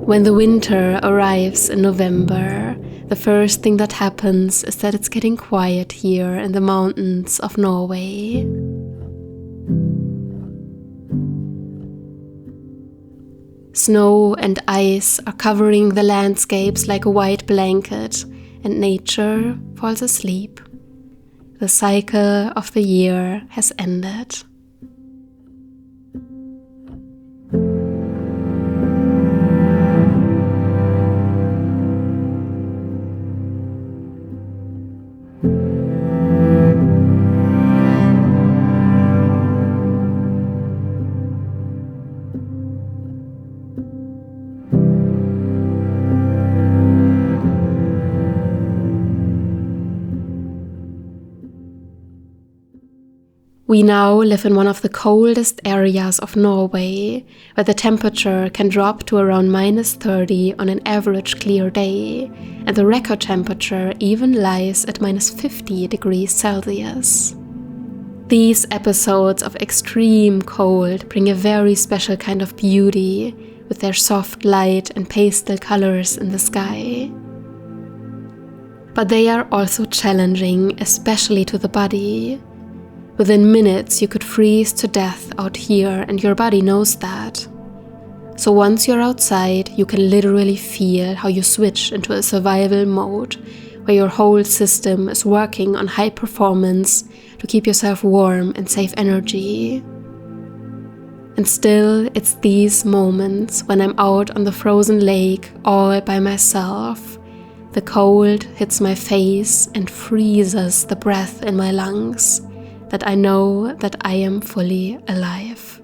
When the winter arrives in November, the first thing that happens is that it's getting quiet here in the mountains of Norway. Snow and ice are covering the landscapes like a white blanket, and nature falls asleep. The cycle of the year has ended. We now live in one of the coldest areas of Norway, where the temperature can drop to around -30 on an average clear day, and the record temperature even lies at -50 degrees Celsius. These episodes of extreme cold bring a very special kind of beauty, with their soft light and pastel colors in the sky. But they are also challenging, especially to the body. Within minutes, you could freeze to death out here, and your body knows that. So once you're outside, you can literally feel how you switch into a survival mode, where your whole system is working on high performance to keep yourself warm and save energy. And still, it's these moments when I'm out on the frozen lake all by myself. The cold hits my face and freezes the breath in my lungs, that I know that I am fully alive.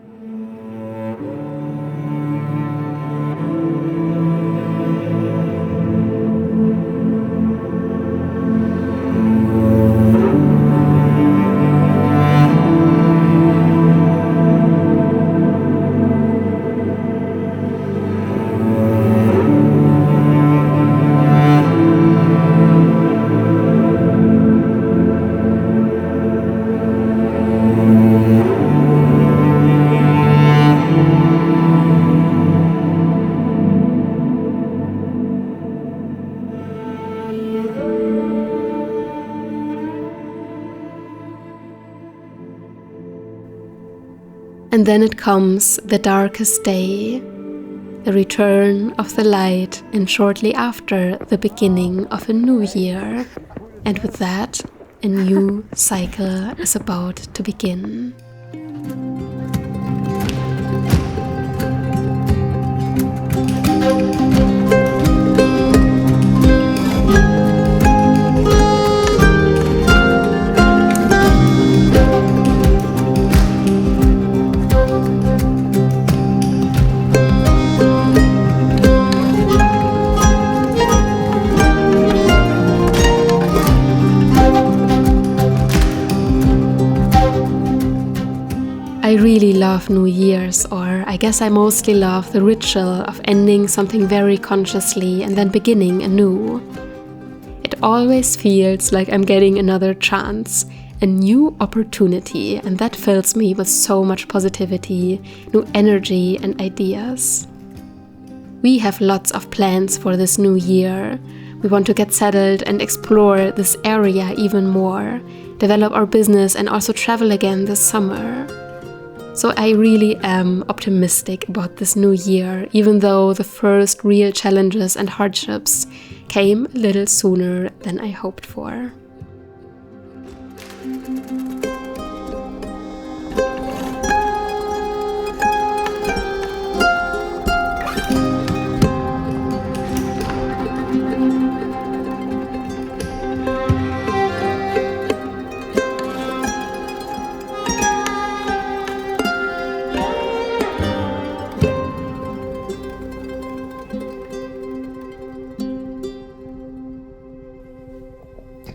And then it comes the darkest day, the return of the light, and shortly after, the beginning of a new year. And with that, a new cycle is about to begin. I really love New Year's, or I guess I mostly love the ritual of ending something very consciously and then beginning anew. It always feels like I'm getting another chance, a new opportunity, and that fills me with so much positivity, new energy and ideas. We have lots of plans for this new year. We want to get settled and explore this area even more, develop our business and also travel again this summer. So I really am optimistic about this new year, even though the first real challenges and hardships came a little sooner than I hoped for.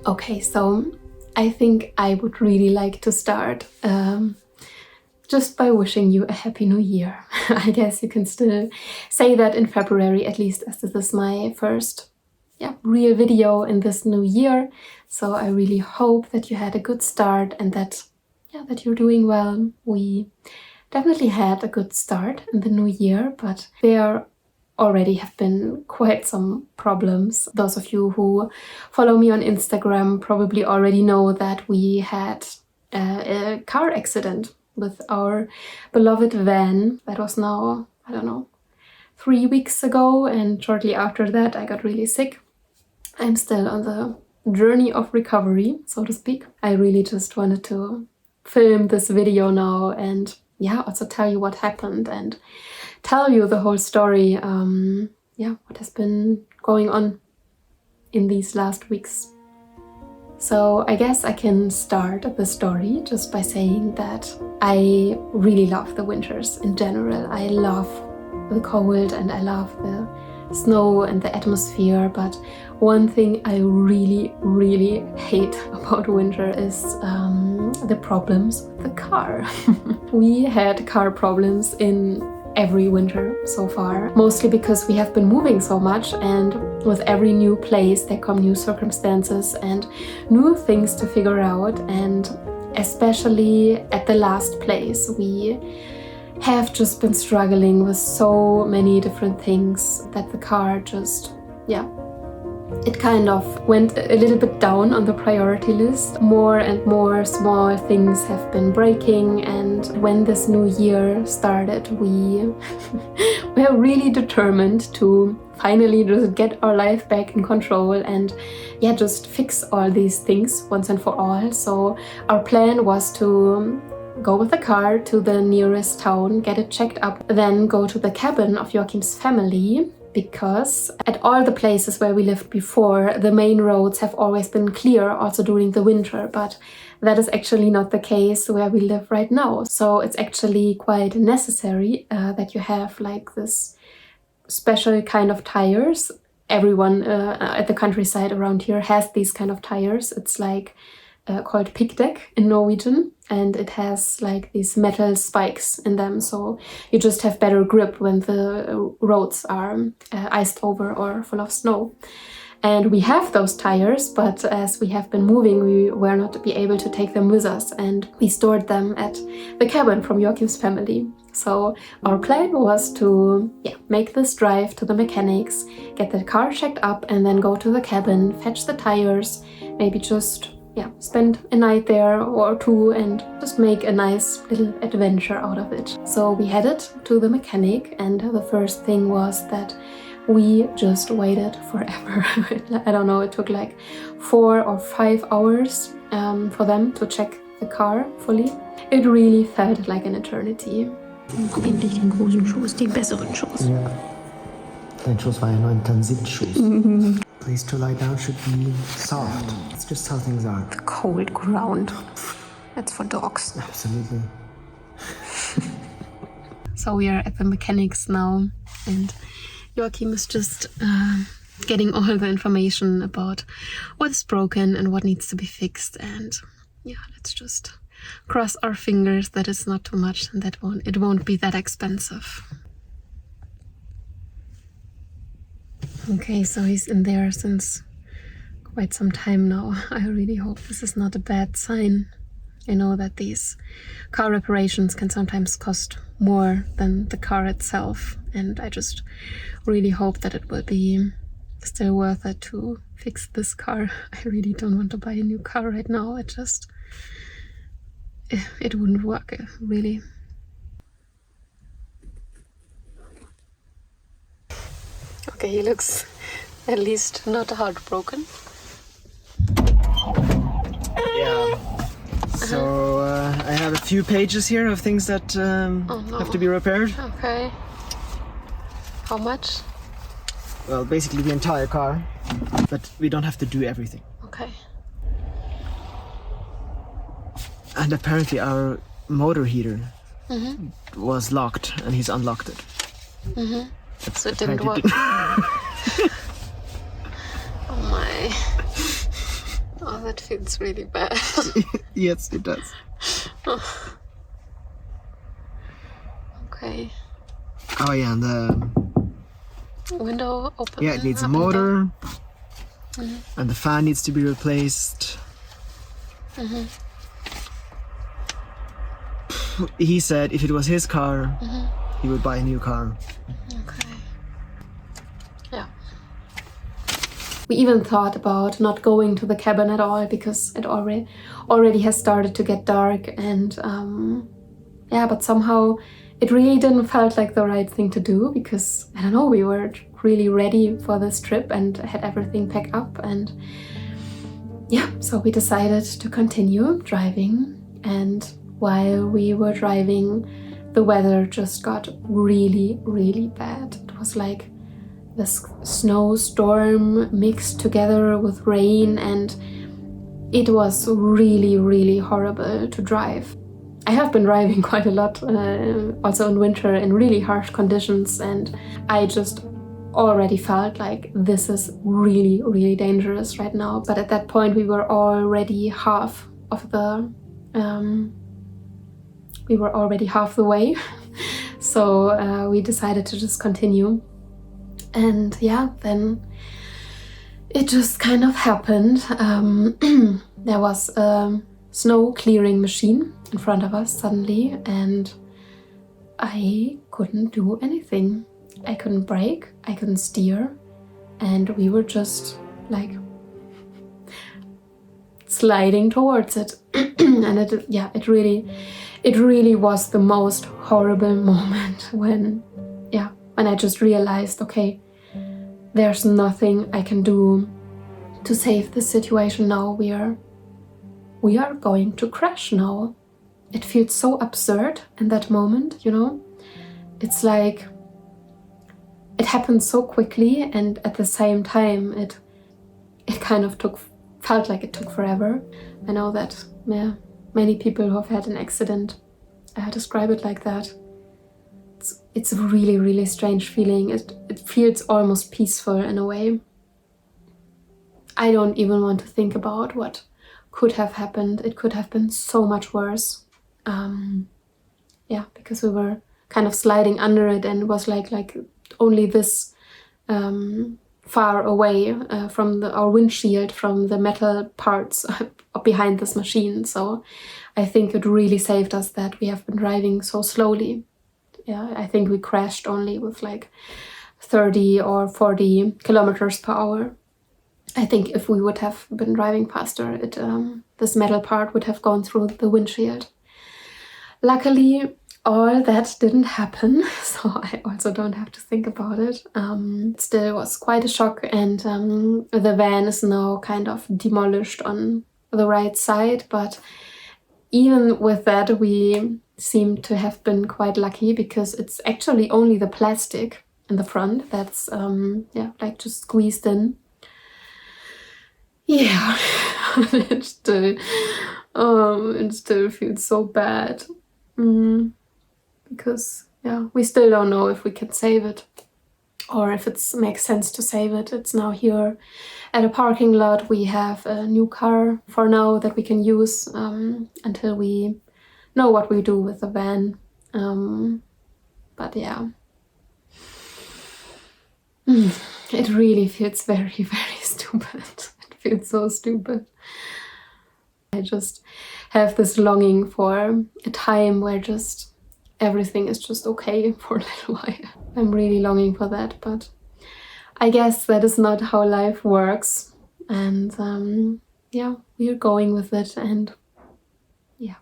Okay, so I think I would really like to start just by wishing you a happy new year. I guess you can still say that in February, at least, as this is my first real video in this new year. So I really hope that you had a good start and that you're doing well. We definitely had a good start in the new year, but there already have been quite some problems. Those of you who follow me on Instagram probably already know that we had a car accident with our beloved van. That was now, I don't know, 3 weeks ago, and shortly after that I got really sick. I'm still on the journey of recovery, so to speak. I really just wanted to film this video now and also tell you what happened and tell you the whole story, what has been going on in these last weeks. So I guess I can start the story just by saying that I really love the winters in general. I love the cold and I love the snow and the atmosphere, but one thing I really, really hate about winter is the problems with the car. We had car problems in every winter so far, mostly because we have been moving so much, and with every new place there come new circumstances and new things to figure out, and especially at the last place we have just been struggling with so many different things that the car just, it kind of went a little bit down on the priority list. More and more small things have been breaking, and when this new year started, we were really determined to finally just get our life back in control and just fix all these things once and for all. So our plan was to go with the car to the nearest town, get it checked up, then go to the cabin of Joachim's family, because at all the places where we lived before, the main roads have always been clear also during the winter, but that is actually not the case where we live right now. So it's actually quite necessary that you have like this special kind of tires. Everyone at the countryside around here has these kind of tires. It's like called pickdeck in Norwegian, and it has like these metal spikes in them, so you just have better grip when the roads are iced over or full of snow. And we have those tires, but as we have been moving, we were not be able to take them with us, and we stored them at the cabin from Joachim's family. So our plan was to make this drive to the mechanics, get the car checked up, and then go to the cabin, fetch the tires, maybe just spend a night there or two and just make a nice little adventure out of it. So we headed to the mechanic, and the first thing was that we just waited forever. I don't know, it took like 4 or 5 hours for them to check the car fully. It really felt like an eternity. Endlich den großen Schuss, den besseren Schuss. Ja. Dein Schuss war ja nur ein Transitschuss. Place to lie down should be soft. It's just how things are. The cold ground. That's for dogs. Absolutely. So we are at the mechanics now, and Joachim is just getting all the information about what is broken and what needs to be fixed, and let's just cross our fingers that it's not too much and that it won't be that expensive. Okay, so he's in there since quite some time now. I really hope this is not a bad sign. I know that these car reparations can sometimes cost more than the car itself, and I just really hope that it will be still worth it to fix this car. I really don't want to buy a new car right now. It wouldn't work, really. Okay, he looks at least not heartbroken. Yeah. So I have a few pages here of things that have to be repaired. Okay. How much? Well, basically the entire car, but we don't have to do everything. Okay. And apparently our motor heater was locked, and he's unlocked it. So it didn't work. Oh my. Oh, that feels really bad. Yes, it does. Okay. Oh yeah, and the Window open. it needs a motor, and the fan needs to be replaced. He said if it was his car, he would buy a new car. Okay. We even thought about not going to the cabin at all because it already has started to get dark, and yeah, but somehow it really didn't felt like the right thing to do because, I don't know, we were really ready for this trip and had everything packed up, and yeah, so we decided to continue driving. And while we were driving, the weather just got really, really bad. It was like this snowstorm mixed together with rain, and it was really, really horrible to drive. I have been driving quite a lot, also in winter in really harsh conditions, and I just already felt like this is really, really dangerous right now. But at that point, we were already half the way, so we decided to just continue. And yeah, then it just kind of happened. There was a snow clearing machine in front of us suddenly, and I couldn't do anything. I couldn't brake, I couldn't steer, and we were just like sliding towards it. And it really was the most horrible moment when I just realized, okay, there's nothing I can do to save the situation now. We are going to crash now. It feels so absurd in that moment, you know? It's like it happened so quickly, and at the same time it kind of felt like it took forever. I know that many people who have had an accident describe it like that. It's a really, really strange feeling. It feels almost peaceful in a way. I don't even want to think about what could have happened. It could have been so much worse. Because we were kind of sliding under it, and it was like only this far away from our windshield, from the metal parts behind this machine. So I think it really saved us that we have been driving so slowly. Yeah, I think we crashed only with like 30 or 40 kilometers per hour. I think if we would have been driving faster, this metal part would have gone through the windshield. Luckily, all that didn't happen, so I also don't have to think about it. Still, it was quite a shock, and the van is now kind of demolished on the right side, but even with that, we seem to have been quite lucky because it's actually only the plastic in the front that's like just squeezed in. Yeah, it still feels so bad. Because we still don't know if we can save it or if it makes sense to save it. It's now here at a parking lot. We have a new car for now that we can use until we know what we do with the van. But yeah, it really feels very, very stupid. It feels so stupid. I just have this longing for a time where just everything is just okay for a little while. I'm really longing for that, but I guess that is not how life works. And we're going with it, and yeah.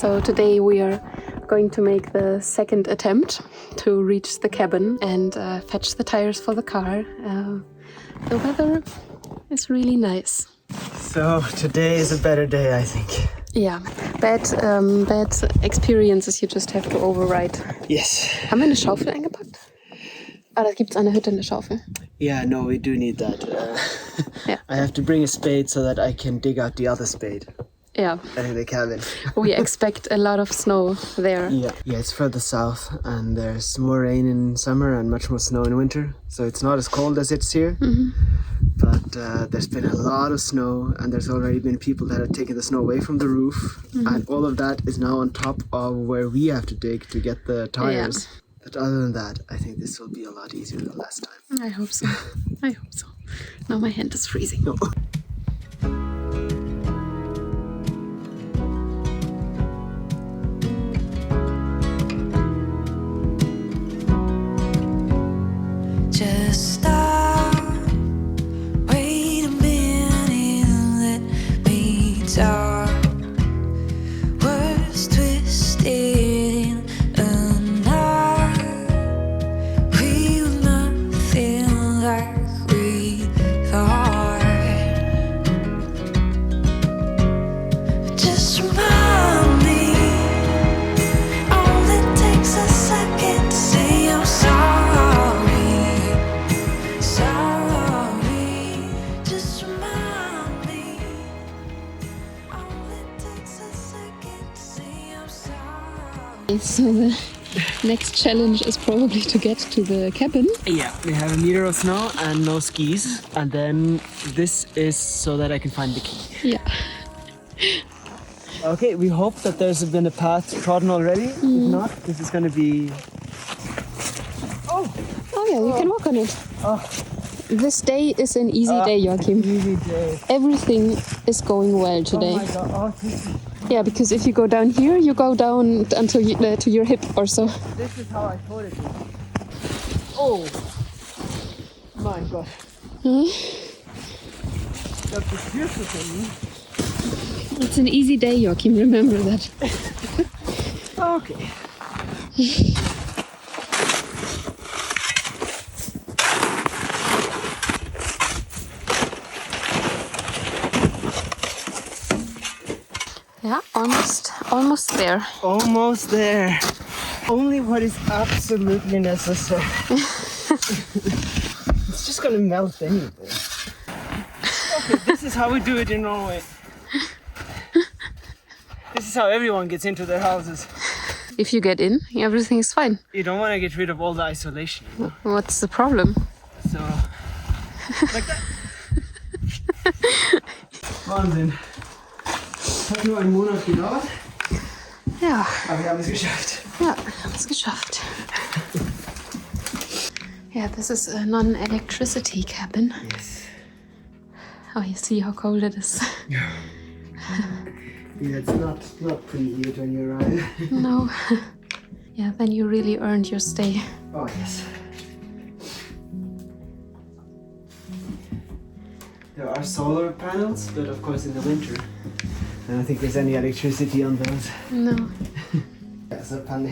So today we are going to make the second attempt to reach the cabin and fetch the tires for the car. The weather is really nice. So today is a better day, I think. Ja, bad experiences you just have to override. Yes. Haben wir eine Schaufel eingepackt? Ah, da gibt's eine Hütte, eine Schaufel. Yeah, no, we do need that. Yeah. I have to bring a spade so that I can dig out the other spade. Yeah. In the cabin. We expect a lot of snow there. Yeah, it's further south and there's more rain in summer and much more snow in winter. So it's not as cold as it's here. Mm-hmm. But there's been a lot of snow and there's already been people that have taken the snow away from the roof. Mm-hmm. And all of that is now on top of where we have to dig to get the tires. Yeah. But other than that, I think this will be a lot easier than last time. I hope so. I hope so. Now my hand is freezing. No. Just stop, wait a minute, let me talk. Words twisted in a knot. We were nothing like we thought. Just remind me, all it takes a second to say I'm sorry. So the next challenge is probably to get to the cabin. Yeah, we have a meter of snow and no skis. And then this is so that I can find the key. Yeah. Okay, we hope that there's been a path trodden already. If not, this is going to be... Oh yeah, you can walk on it. Oh. This day is an easy day, Joachim. Easy day. Everything is going well today. Oh my god, oh, this is... Yeah, because if you go down here, you go down until to your hip or so. This is how I thought it would. Oh my god. That's beautiful. It's an easy day, Joachim, remember that. Okay. Yeah, almost there. Almost there. Only what is absolutely necessary. It's just gonna melt anyway. Okay, this is how we do it in Norway. This is how everyone gets into their houses. If you get in, everything is fine. You don't want to get rid of all the isolation. You know? What's the problem? So, like that. Wahnsinn. Hat nur einen Monat gedauert. Ja. Aber wir haben es geschafft. Ja, wir haben es geschafft. Yeah, this is a non-electricity cabin. Yes. Oh, you see how cold it is. Yeah, it's not pretty here when you arrive. No. Yeah, then you really earned your stay. Oh, yes. There are solar panels, but of course in the winter. I don't think there's any electricity on those. No. That's a panel.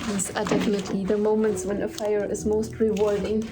These are definitely the moments when a fire is most rewarding.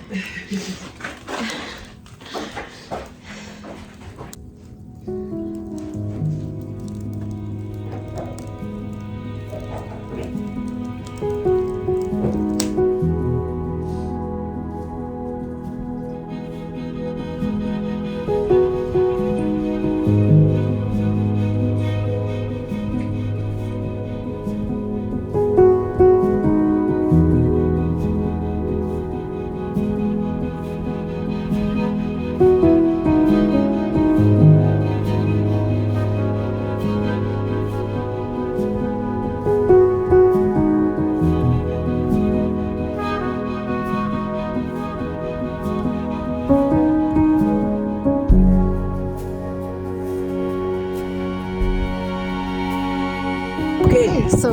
So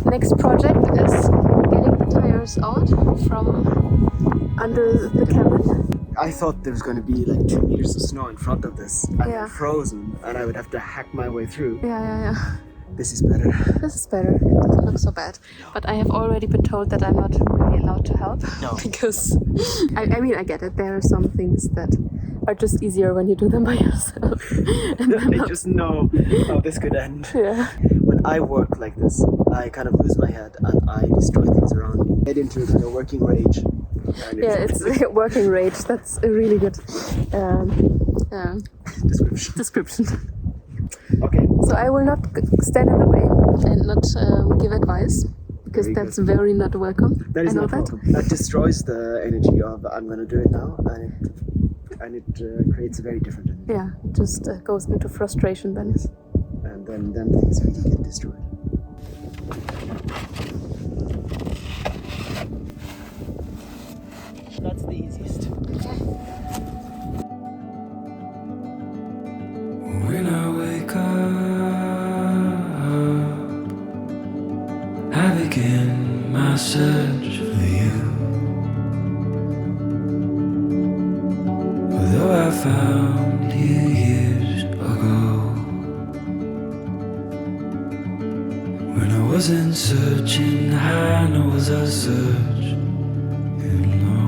next project is getting the tires out from under the cabin. I thought there was going to be like 2 meters of snow in front of this and Yeah. frozen, and I would have to hack my way through. Yeah. This is better. This is better. It doesn't look so bad. But I have already been told that I'm not really allowed to help. No. Because, I mean, I get it. There are some things that are just easier when you do them by yourself. And I just know how this could end. Yeah. When I work like this, I kind of lose my head and I destroy things around me. Get into kind of working rage. Yeah, it's working rage. That's a really good description. Okay. So I will not stand in the way and not give advice, because that's very not welcome. That is not welcome. That destroys the energy of I'm going to do it now, and it creates a very different energy. Yeah, it just goes into frustration then. And then things really get destroyed. That's the easiest. When I wake up, I begin my search for you. Although I found you years ago, when I wasn't searching high, nor was I searching low.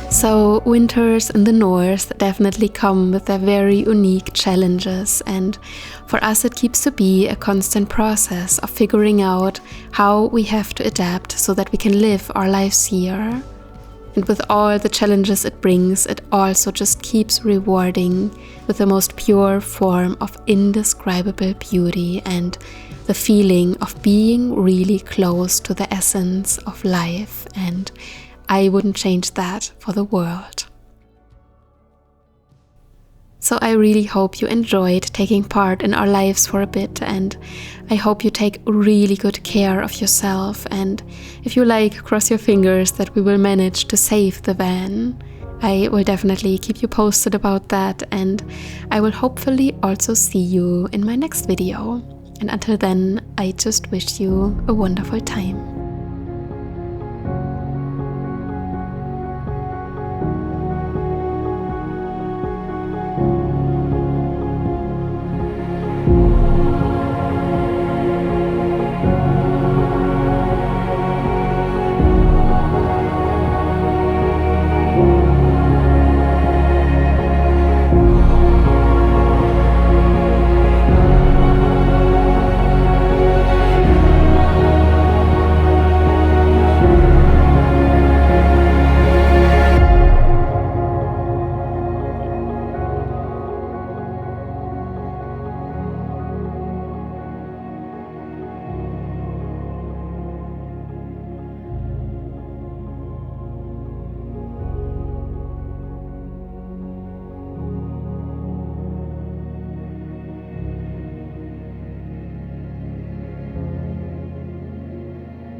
So winters in the north definitely come with their very unique challenges, and for us it keeps to be a constant process of figuring out how we have to adapt so that we can live our lives here. And with all the challenges it brings, it also just keeps rewarding with the most pure form of indescribable beauty and the feeling of being really close to the essence of life, and I wouldn't change that for the world. So I really hope you enjoyed taking part in our lives for a bit, and I hope you take really good care of yourself, and if you like, cross your fingers that we will manage to save the van. I will definitely keep you posted about that, and I will hopefully also see you in my next video. And until then, I just wish you a wonderful time.